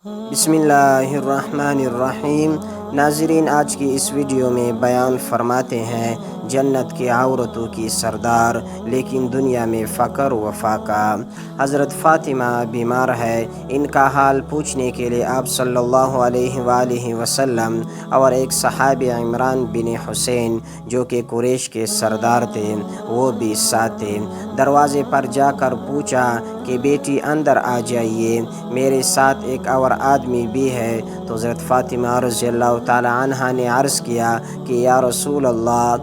بسم اللہ الرحمن الرحیم۔ ناظرین، آج کی اس ویڈیو میں بیان فرماتے ہیں جنت کے عورتوں کی سردار لیکن دنیا میں فقر و فاقہ۔ حضرت فاطمہ بیمار ہے، ان کا حال پوچھنے کے لیے آپ صلی اللہ علیہ وآلہ وسلم اور ایک صحابی عمران بن حسین جو کہ قریش کے سردار تھے وہ بھی ساتھ تھے۔ دروازے پر جا کر پوچھا کہ بیٹی اندر آ جائیے، میرے ساتھ ایک اور آدمی بھی ہے۔ تو حضرت فاطمہ رضی اللہ تعالی عنہ نے عرض کیا کہ یا رسول اللہ،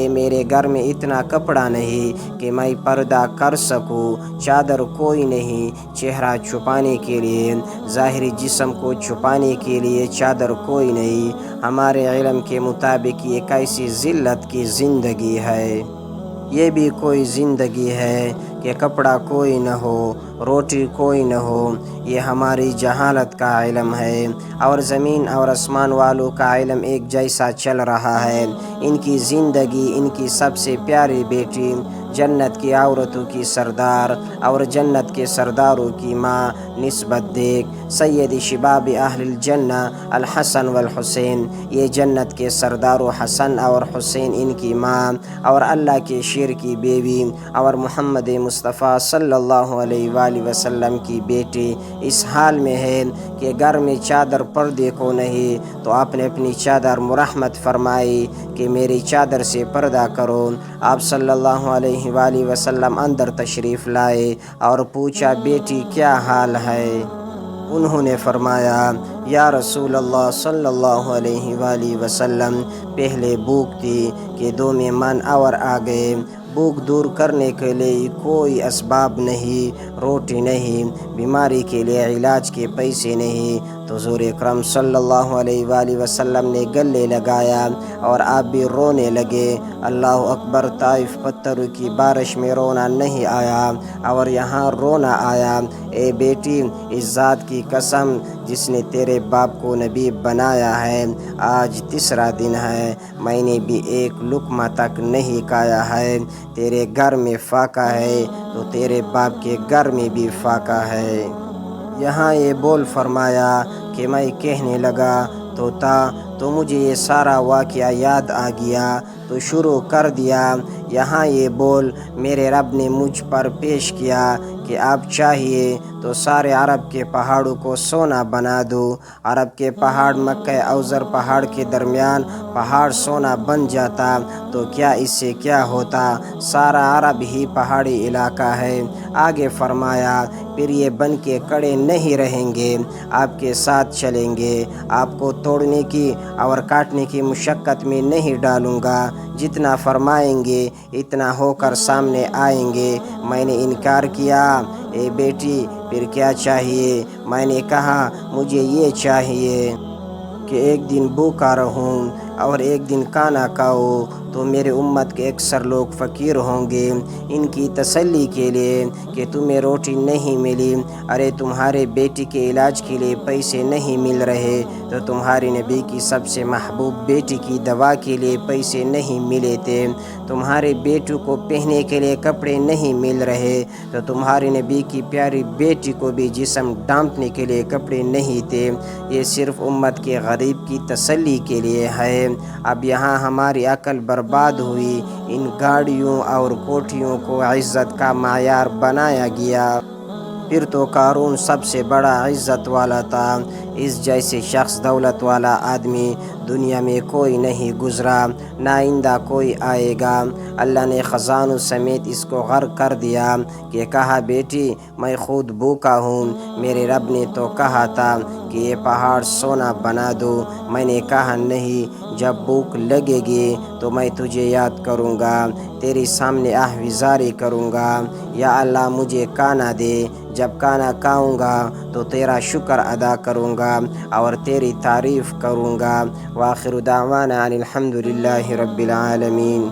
میرے گھر میں اتنا کپڑا نہیں کہ میں پردہ کر سکوں، چادر کوئی نہیں چہرہ چھپانے کے لیے، ظاہری جسم کو چھپانے کے لیے چادر کوئی نہیں۔ ہمارے علم کے مطابق یہ کیسی ذلت کی زندگی ہے، یہ بھی کوئی زندگی ہے کہ کپڑا کوئی نہ ہو، روٹی کوئی نہ ہو؟ یہ ہماری جہالت کا علم ہے، اور زمین اور آسمان والوں کا علم ایک جیسا چل رہا ہے۔ ان کی زندگی، ان کی سب سے پیاری بیٹی، جنت کی عورتوں کی سردار اور جنت کے سرداروں کی ماں، نسبت دیکھ سید شباب اہل الجنہ الحسن والحسین، یہ جنت کے سرداروں حسن اور حسین ان کی ماں، اور اللہ کے شیر کی بیوی اور محمد مصطفیٰ صلی اللہ علیہ وآلہ وسلم کی بیٹی اس حال میں ہے کہ گھر میں چادر پردے کو نہیں، تو آپ نے اپنی چادر مرحمت فرمائی کہ میری چادر سے پردہ کرو۔ آپ صلی اللہ علیہ وآلہ وسلم اندر تشریف لائے اور پوچھا بیٹی کیا حال ہے؟ انہوں نے فرمایا یا رسول اللہ صلی اللہ علیہ وآلہ وسلم، پہلے بھوک تھی کہ دو مہمان اور آ گئے، بھوک دور کرنے کے لیے کوئی اسباب نہیں، روٹی نہیں، بیماری کے لیے علاج کے پیسے نہیں، تو حضور اکرم صلی اللہ علیہ وآلہ وسلم نے گلے لگایا اور آپ بھی رونے لگے۔ اللہ اکبر! طائف پتھروں کی بارش میں رونا نہیں آیا اور یہاں رونا آیا۔ اے بیٹی، اس ذات کی قسم جس نے تیرے باپ کو نبی بنایا ہے، آج تیسرا دن ہے، میں نے بھی ایک لقمہ تک نہیں کھایا ہے، تیرے گھر میں فاقہ ہے تو تیرے باپ کے گھر میں بھی فاقہ ہے۔ یہاں یہ بول فرمایا کہ میں کہنے لگا تو مجھے یہ سارا واقعہ یاد آ گیا، تو شروع کر دیا۔ یہاں یہ بول میرے رب نے مجھ پر پیش کیا کہ آپ چاہیے تو سارے عرب کے پہاڑوں کو سونا بنا دو۔ عرب کے پہاڑ مکہ اوزر پہاڑ کے درمیان پہاڑ سونا بن جاتا تو کیا اس سے کیا ہوتا؟ سارا عرب ہی پہاڑی علاقہ ہے۔ آگے فرمایا پھر یہ بن کے کڑے نہیں رہیں گے، آپ کے ساتھ چلیں گے، آپ کو توڑنے کی اور کاٹنے کی مشقت میں نہیں ڈالوں گا، جتنا فرمائیں گے اتنا ہو کر سامنے آئیں گے۔ میں نے انکار کیا، اے بیٹی پھر کیا چاہیے؟ میں نے کہا مجھے یہ چاہیے کہ ایک دن بھوکا رہوں اور ایک دن کھانا کھاؤ، تو میرے امت کے اکثر لوگ فقیر ہوں گے۔ ان کی تسلی کے لیے کہ تمہیں روٹی نہیں ملی، ارے تمہارے بیٹی کے علاج کے لیے پیسے نہیں مل رہے، تو تمہارے نبی کی سب سے محبوب بیٹی کی دوا کے لیے پیسے نہیں ملے تھے، تمہارے بیٹوں کو پہننے کے لیے کپڑے نہیں مل رہے، تو تمہارے نبی کی پیاری بیٹی کو بھی جسم ڈھانپنے کے لیے کپڑے نہیں تھے۔ یہ صرف امت کے غریب کی تسلی کے لیے ہے۔ اب یہاں ہماری عقل برباد ہوئی، ان گاڑیوں اور کوٹھیوں کو عزت کا معیار بنایا گیا۔ پھر تو قارون سب سے بڑا عزت والا تھا، اس جیسے شخص دولت والا آدمی دنیا میں کوئی نہیں گزرا، نہ آئندہ کوئی آئے گا۔ اللہ نے خزانوں سمیت اس کو غرق کر دیا کہ کہا بیٹی میں خود بھوکا ہوں، میرے رب نے تو کہا تھا کہ یہ پہاڑ سونا بنا دو، میں نے کہا نہیں، جب بھوک لگے گی تو میں تجھے یاد کروں گا، تیرے سامنے آہوزاری کروں گا، یا اللہ مجھے کھانا دے، جب کھانا کھاؤں گا تو تیرا شکر ادا کروں گا اور تیری تعریف کروں گا۔ وآخر دعوانا ان الحمد للہ رب العالمین۔